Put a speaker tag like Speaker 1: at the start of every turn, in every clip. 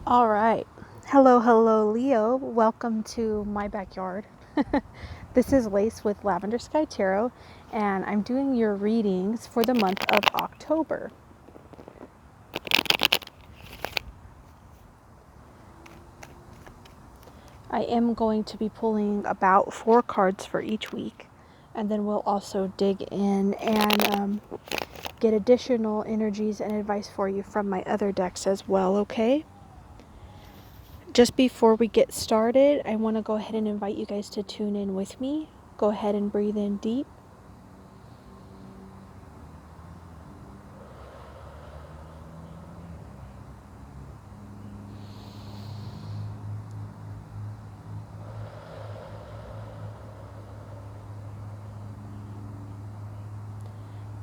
Speaker 1: All right. Hello, Leo. Welcome to my backyard. This is Lace with Lavender Sky Tarot, and I'm doing your readings for the month of October. I am going to be pulling about 4 cards for each week, and then we'll also dig in and get additional energies and advice for you from my other decks as well, okay? Just before we get started, I want to go ahead and invite you guys to tune in with me. Go ahead and breathe in deep.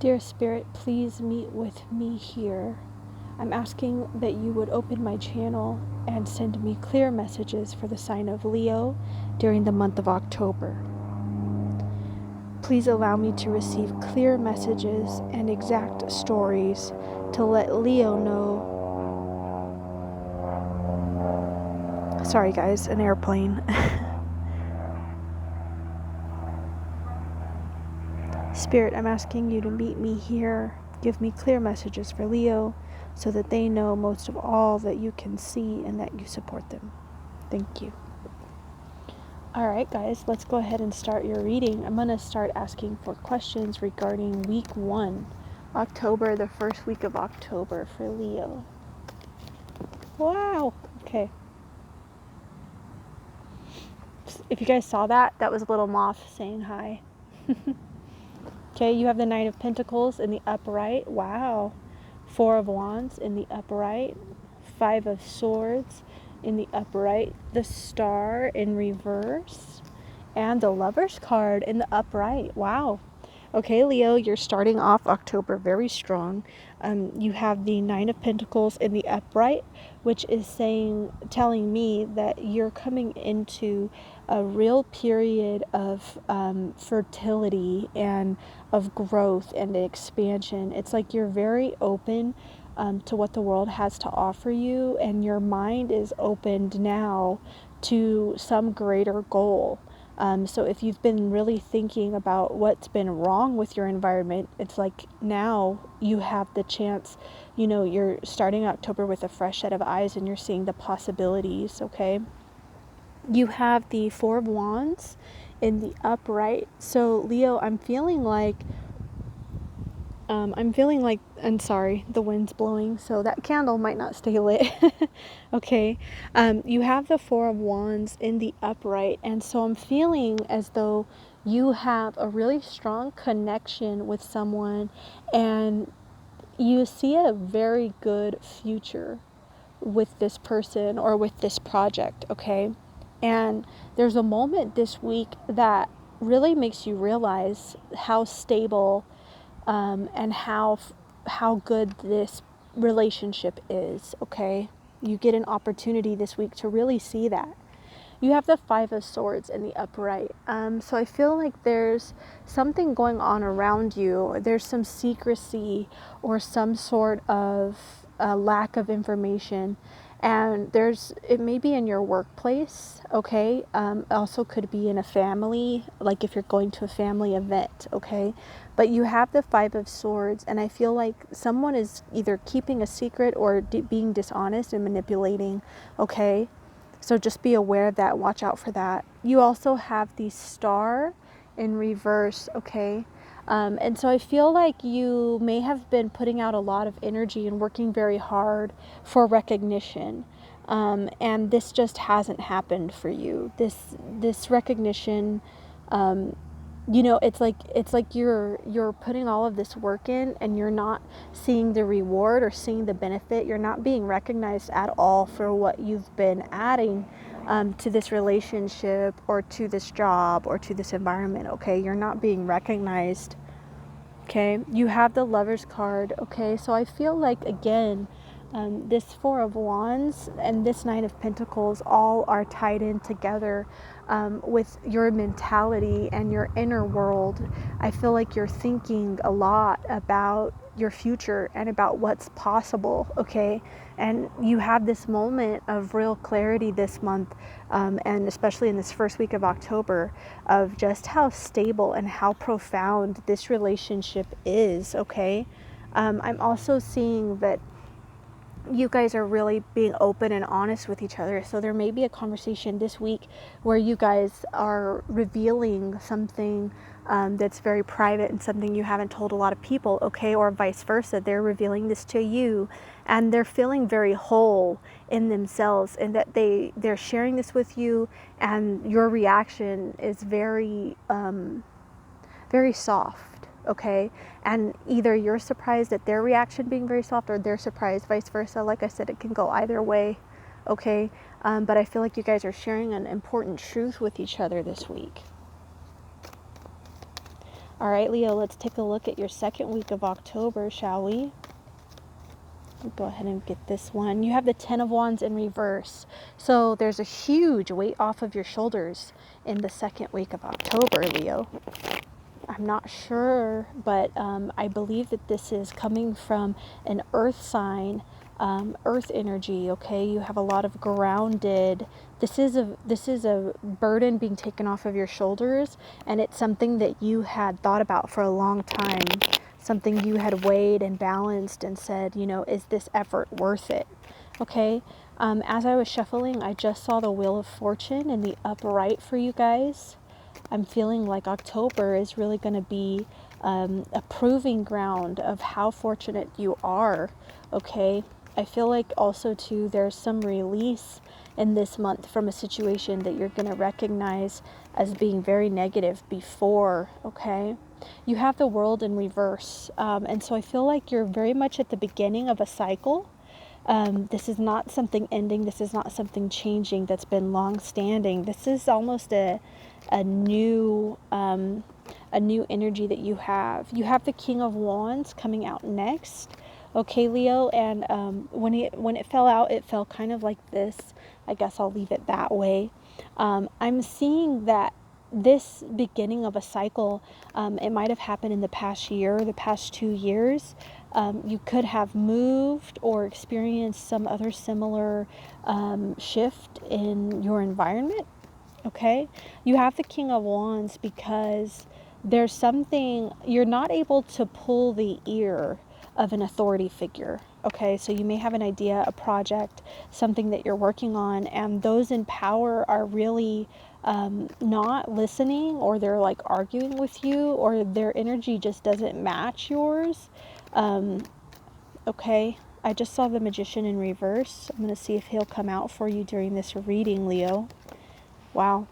Speaker 1: Dear Spirit, please meet with me here. I'm asking that you would open my channel and send me clear messages for the sign of Leo during the month of October. Please allow me to receive clear messages and exact stories to let Leo know. Sorry guys, an airplane. Spirit, I'm asking you to meet me here. Give me clear messages for Leo so that they know most of all that you can see and that you support them. Thank you. Alright guys, let's go ahead and start your reading. I'm going to start asking for questions regarding week 1, October, the first week of October for Leo. Wow! Okay. If you guys saw that, that was a little moth saying hi. Okay, you have the Knight of Pentacles in the upright. Wow. 4 of Wands in the upright. 5 of Swords in the upright. The Star in reverse. And the Lover's card in the upright. Wow. Okay, Leo, you're starting off October very strong. You have the 9 of Pentacles in the upright, which is telling me that you're coming into a real period of fertility and of growth and expansion. It's like you're very open to what the world has to offer you, and your mind is opened now to some greater goal. So if you've been really thinking about what's been wrong with your environment, it's like now you have the chance, you're starting October with a fresh set of eyes and you're seeing the possibilities, okay? You have the 4 of Wands in the upright. So Leo, I'm feeling like, and sorry, the wind's blowing, so that candle might not stay lit. Okay. You have the 4 of Wands in the upright, and so I'm feeling as though you have a really strong connection with someone, and you see a very good future with this person or with this project, okay? And there's a moment this week that really makes you realize how stable and how good this relationship is, okay? You get an opportunity this week to really see that. You have the 5 of Swords in the upright. So I feel like there's something going on around you. There's some secrecy or some sort of lack of information. And it may be in your workplace, okay? Also could be in a family, like if you're going to a family event, okay? But you have the 5 of Swords, and I feel like someone is either keeping a secret or being dishonest and manipulating, okay? So just be aware of that. Watch out for that. You also have the Star in reverse, okay? And so I feel like you may have been putting out a lot of energy and working very hard for recognition. And this just hasn't happened for you. This recognition, it's like you're putting all of this work in and you're not seeing the reward or seeing the benefit. You're not being recognized at all for what you've been adding to this relationship or to this job or to this environment, okay? You're not being recognized, okay? You have the Lover's card, okay? So I feel like, again, This Four of Wands and this Nine of Pentacles all are tied in together with your mentality and your inner world. I feel like you're thinking a lot about your future and about what's possible, okay? And you have this moment of real clarity this month, and especially in this first week of October, of just how stable and how profound this relationship is, okay? I'm also seeing that you guys are really being open and honest with each other. So there may be a conversation this week where you guys are revealing something that's very private and something you haven't told a lot of people, okay? Or vice versa. They're revealing this to you and they're feeling very whole in themselves, and that they're sharing this with you, and your reaction is very very soft, okay? And either you're surprised at their reaction being very soft, or they're surprised, vice versa. Like I said, it can go either way, okay? But I feel like you guys are sharing an important truth with each other this week. All right, Leo, let's take a look at your second week of October, shall we? Go ahead and get this one. You have the Ten of Wands in reverse. So there's a huge weight off of your shoulders in the second week of October, Leo. I'm not sure, but I believe that this is coming from an earth sign, earth energy, okay? You have a lot of grounded, this is a burden being taken off of your shoulders, and it's something that you had thought about for a long time, something you had weighed and balanced and said, you know, is this effort worth it? Okay? As I was shuffling, I just saw the Wheel of Fortune in the upright for you guys. I'm feeling like October is really going to be a proving ground of how fortunate you are, okay? I feel like also too there's some release in this month from a situation that you're going to recognize as being very negative before, okay? You have the World in reverse, and so I feel like you're very much at the beginning of a cycle. This is not something ending. This is not something changing that's been long standing. This is almost a new energy that you have. You have the King of Wands coming out next, okay, Leo. And when it fell out, it fell kind of like this. I guess I'll leave it that way. I'm seeing that this beginning of a cycle, it might have happened in the past year, the past 2 years. You could have moved or experienced some other similar shift in your environment, okay? You have the King of Wands because there's something, you're not able to pull the ear of an authority figure, okay? So you may have an idea, a project, something that you're working on, and those in power are really not listening, or they're like arguing with you, or their energy just doesn't match yours. Okay, I just saw the Magician in reverse. I'm going to see if he'll come out for you during this reading, Leo. Wow.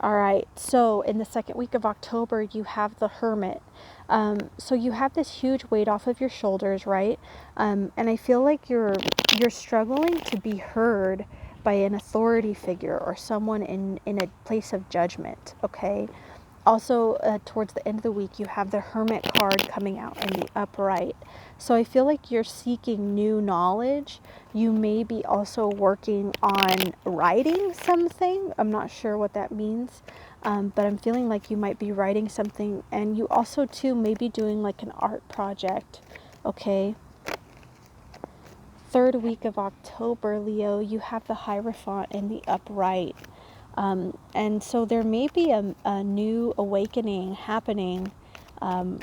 Speaker 1: All right, so in the second week of October, you have the Hermit. So you have this huge weight off of your shoulders, right? And I feel like you're struggling to be heard by an authority figure or someone in a place of judgment, okay? Also, towards the end of the week, you have the Hermit card coming out in the upright. So I feel like you're seeking new knowledge. You may be also working on writing something. I'm not sure what that means, but I'm feeling like you might be writing something. And you also, too, may be doing like an art project, okay? Third week of October, Leo, you have the Hierophant in the upright. And so there may be a new awakening happening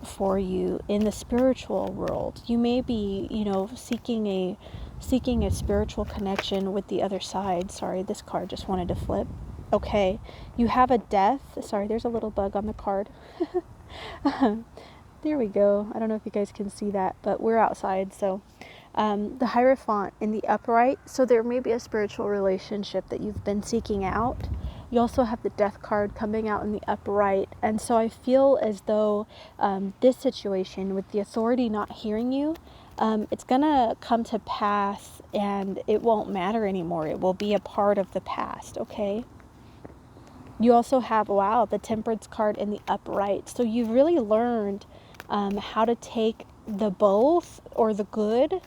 Speaker 1: for you in the spiritual world. You may be, you know, seeking a spiritual connection with the other side. Sorry, this card just wanted to flip. Okay, you have a Death. Sorry, there's a little bug on the card. There we go. I don't know if you guys can see that, but we're outside, so the Hierophant in the upright. So there may be a spiritual relationship that you've been seeking out. You also have the Death card coming out in the upright. And so I feel as though this situation with the authority not hearing you, it's going to come to pass and it won't matter anymore. It will be a part of the past, okay? You also have, wow, the Temperance card in the upright. So you've really learned how to take the both, or the good,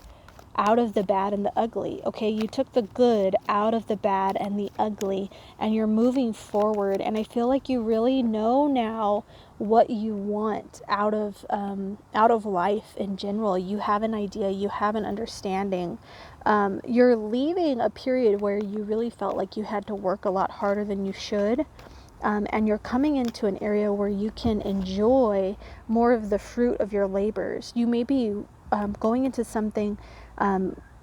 Speaker 1: out of the bad and the ugly. Okay, you took the good out of the bad and the ugly, and you're moving forward. And I feel like you really know now what you want out of life in general. You have an idea, you have an understanding. You're leaving a period where you really felt like you had to work a lot harder than you should. And you're coming into an area where you can enjoy more of the fruit of your labors. You may be going into something,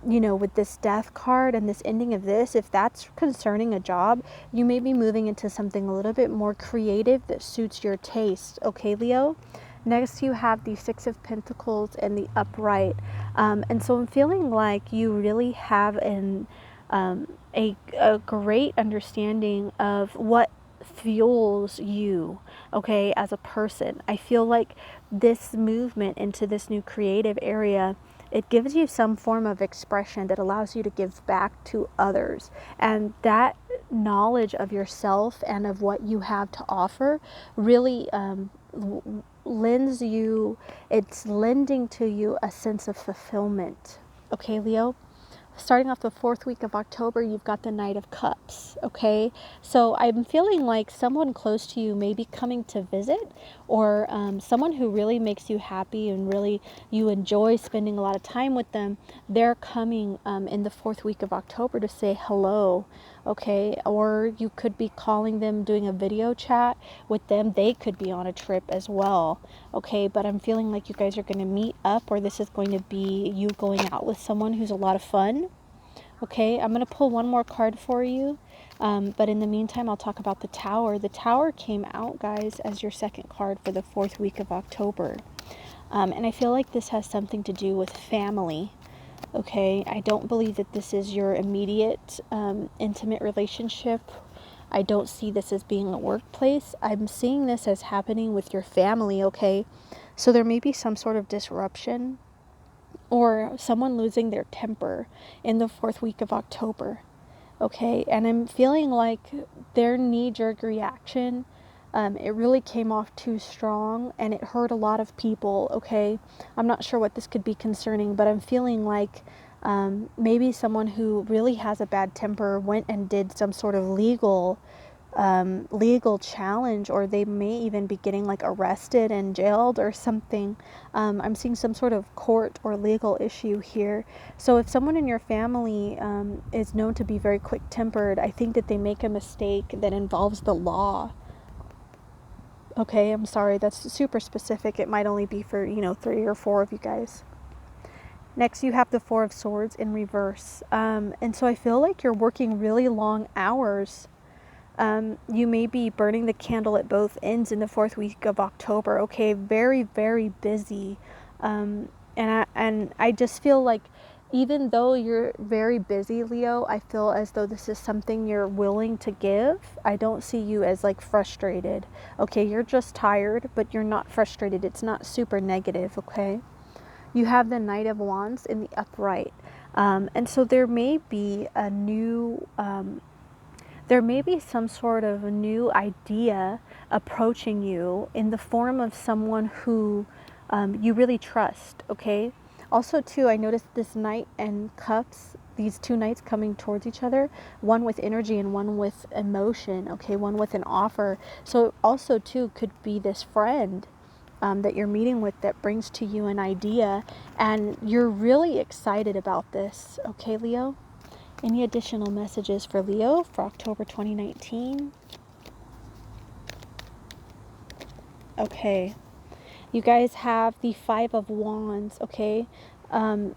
Speaker 1: with this death card and this ending of this, if that's concerning a job, you may be moving into something a little bit more creative that suits your taste. Okay, Leo? Next, you have the Six of Pentacles and the upright. And so I'm feeling like you really have a great understanding of what fuels you, okay, as a person. I feel like this movement into this new creative area, it gives you some form of expression that allows you to give back to others. And that knowledge of yourself and of what you have to offer really it's lending to you a sense of fulfillment. Okay, Leo? Starting off the 4th week of October, you've got the Knight of Cups, okay? So I'm feeling like someone close to you may be coming to visit, or someone who really makes you happy and really you enjoy spending a lot of time with them. They're coming in the 4th week of October to say hello, okay? Or you could be calling them, doing a video chat with them. They could be on a trip as well, okay? But I'm feeling like you guys are going to meet up, or this is going to be you going out with someone who's a lot of fun. Okay, I'm going to pull one more card for you. But in the meantime, I'll talk about the Tower. The Tower came out, guys, as your second card for the 4th week of October. And I feel like this has something to do with family. Okay, I don't believe that this is your immediate, intimate relationship. I don't see this as being a workplace. I'm seeing this as happening with your family, okay? So there may be some sort of disruption, or someone losing their temper in the 4th week of October, okay? And I'm feeling like their knee-jerk reaction, it really came off too strong, and it hurt a lot of people, okay? I'm not sure what this could be concerning, but I'm feeling like maybe someone who really has a bad temper went and did some sort of legal challenge, or they may even be getting like arrested and jailed or something. I'm seeing some sort of court or legal issue here. So if someone in your family is known to be very quick-tempered, I think that they make a mistake that involves the law. Okay, I'm sorry, that's super specific. It might only be for 3 or 4 of you guys. Next, you have the Four of Swords in reverse, and so I feel like you're working really long hours. You may be burning the candle at both ends in the 4th week of October. Okay, very, very busy. And I just feel like even though you're very busy, Leo, I feel as though this is something you're willing to give. I don't see you as like frustrated. Okay, you're just tired, but you're not frustrated. It's not super negative, okay? You have the Knight of Wands in the upright. And so there may be some sort of a new idea approaching you in the form of someone who you really trust, okay? Also, too, I noticed this Knight and Cups, these two knights coming towards each other, one with energy and one with emotion, okay? One with an offer. So also, too, could be this friend that you're meeting with that brings to you an idea, and you're really excited about this, okay, Leo? Any additional messages for Leo for October 2019? Okay. You guys have the Five of Wands, okay?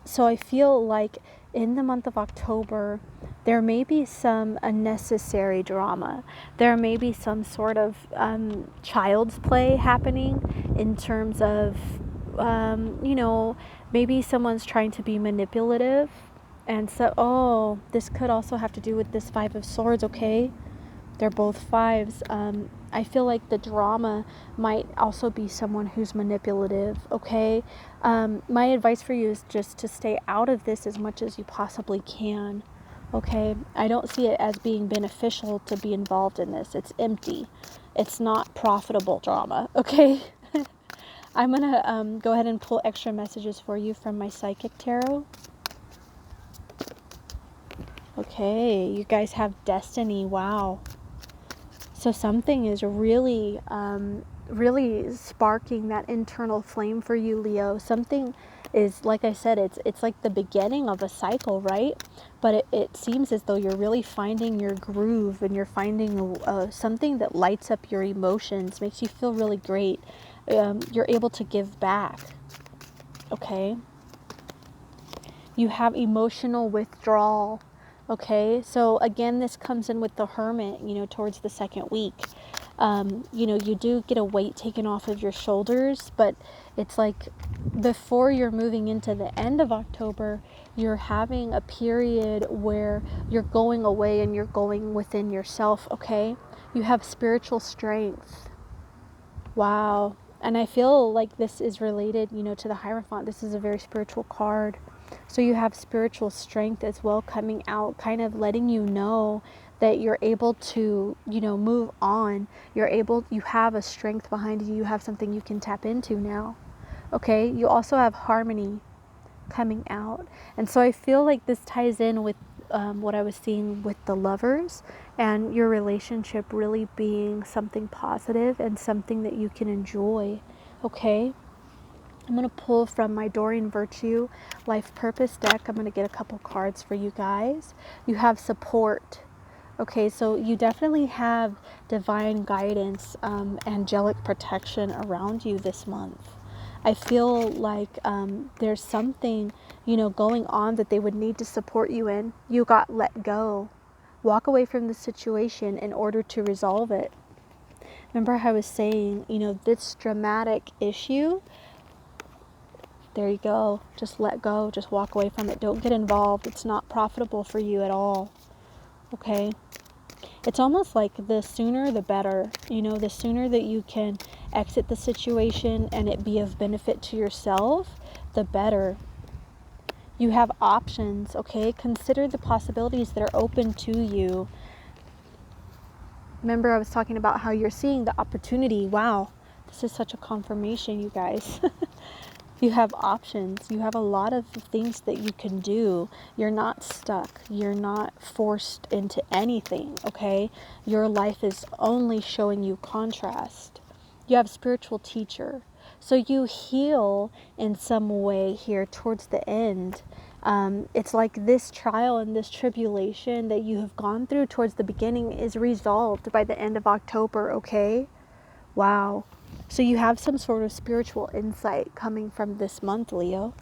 Speaker 1: So I feel like in the month of October, there may be some unnecessary drama. There may be some sort of child's play happening in terms of, maybe someone's trying to be manipulative. And so, this could also have to do with this Five of Swords, okay? They're both fives. I feel like the drama might also be someone who's manipulative, okay? My advice for you is just to stay out of this as much as you possibly can, okay? I don't see it as being beneficial to be involved in this. It's empty. It's not profitable drama, okay? I'm going to go ahead and pull extra messages for you from my Psychic Tarot. Okay, you guys have destiny. Wow. So something is really, really sparking that internal flame for you, Leo. Something is, like I said, it's like the beginning of a cycle, right? But it seems as though you're really finding your groove, and you're finding something that lights up your emotions, makes you feel really great. You're able to give back. Okay. You have emotional withdrawal. Okay, so again, this comes in with the Hermit, towards the second week. You do get a weight taken off of your shoulders, but it's like before you're moving into the end of October, you're having a period where you're going away and you're going within yourself, okay? You have spiritual strength. Wow. And I feel like this is related, to the Hierophant. This is a very spiritual card. So you have spiritual strength as well coming out, kind of letting you know that you're able to, move on. You have a strength behind you. You have something you can tap into now. Okay. You also have harmony coming out. And so I feel like this ties in with what I was seeing with the Lovers, and your relationship really being something positive and something that you can enjoy. Okay. I'm going to pull from my Doreen Virtue Life Purpose deck. I'm going to get a couple cards for you guys. You have support. Okay, so you definitely have divine guidance, angelic protection around you this month. I feel like there's something, going on that they would need to support you in. You got let go. Walk away from the situation in order to resolve it. Remember how I was saying, this dramatic issue, there you go. Just let go. Just walk away from it. Don't get involved. It's not profitable for you at all. Okay? It's almost like the sooner the better. The sooner that you can exit the situation and it be of benefit to yourself, the better. You have options, okay? Consider the possibilities that are open to you. Remember, I was talking about how you're seeing the opportunity. Wow, this is such a confirmation, you guys. You have options. You have a lot of things that you can do. You're not stuck. You're not forced into anything, okay? Your life is only showing you contrast. You have spiritual teacher. So you heal in some way here towards the end. It's like this trial and this tribulation that you have gone through towards the beginning is resolved by the end of October, okay? Wow. So you have some sort of spiritual insight coming from this month, Leo.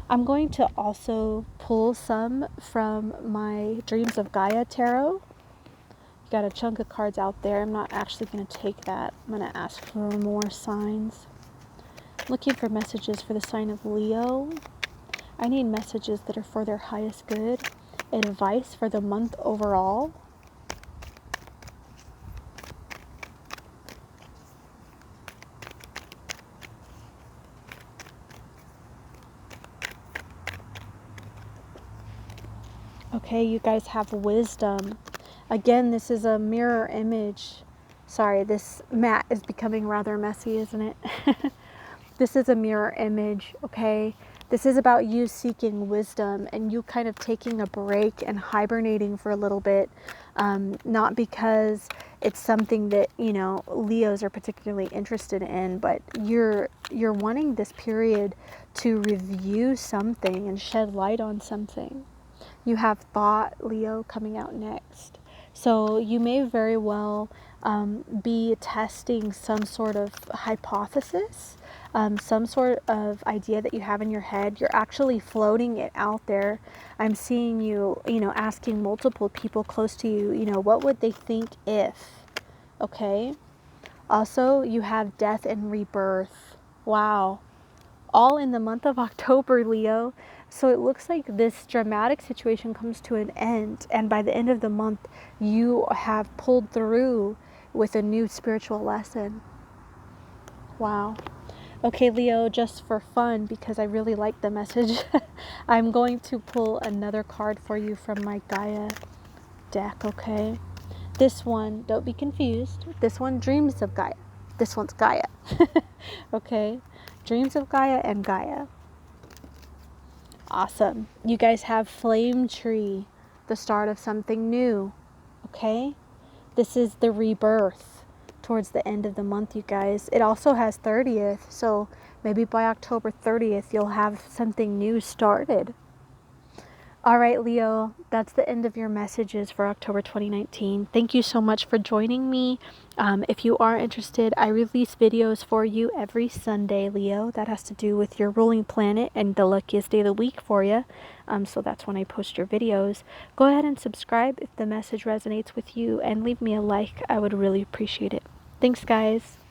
Speaker 1: I'm going to also pull some from my Dreams of Gaia tarot. You got a chunk of cards out there. I'm not actually going to take that. I'm going to ask for more signs. Looking for messages for the sign of Leo. I need messages that are for their highest good. Advice for the month overall. Okay, you guys have wisdom. Again, this is a mirror image. Sorry, this mat is becoming rather messy, isn't it? This is a mirror image, okay? This is about you seeking wisdom and you kind of taking a break and hibernating for a little bit. Not because it's something that, Leos are particularly interested in, but you're wanting this period to review something and shed light on something. You have thought, Leo, coming out next. So you may very well be testing some sort of hypothesis, some sort of idea that you have in your head. You're actually floating it out there. I'm seeing you, asking multiple people close to you, what would they think if, okay? Also, you have death and rebirth. Wow. All in the month of October, Leo. So it looks like this dramatic situation comes to an end, and by the end of the month you have pulled through with a new spiritual lesson. Wow. Okay, Leo, just for fun, because I really like the message, I'm going to pull another card for you from my Gaia deck, okay? This one, don't be confused, this one, Dreams of Gaia. This one's Gaia. Okay? Dreams of Gaia and Gaia. Awesome. You guys have Flame Tree. the start of something new, okay? This is the rebirth towards the end of the month, you guys. It also has 30th, so maybe by October 30th, you'll have something new started. All right, Leo, that's the end of your messages for October 2019. Thank you so much for joining me. If you are interested, I release videos for you every Sunday, Leo. That has to do with your ruling planet and the luckiest day of the week for you. So that's when I post your videos. Go ahead and subscribe if the message resonates with you, and leave me a like. I would really appreciate it. Thanks, guys.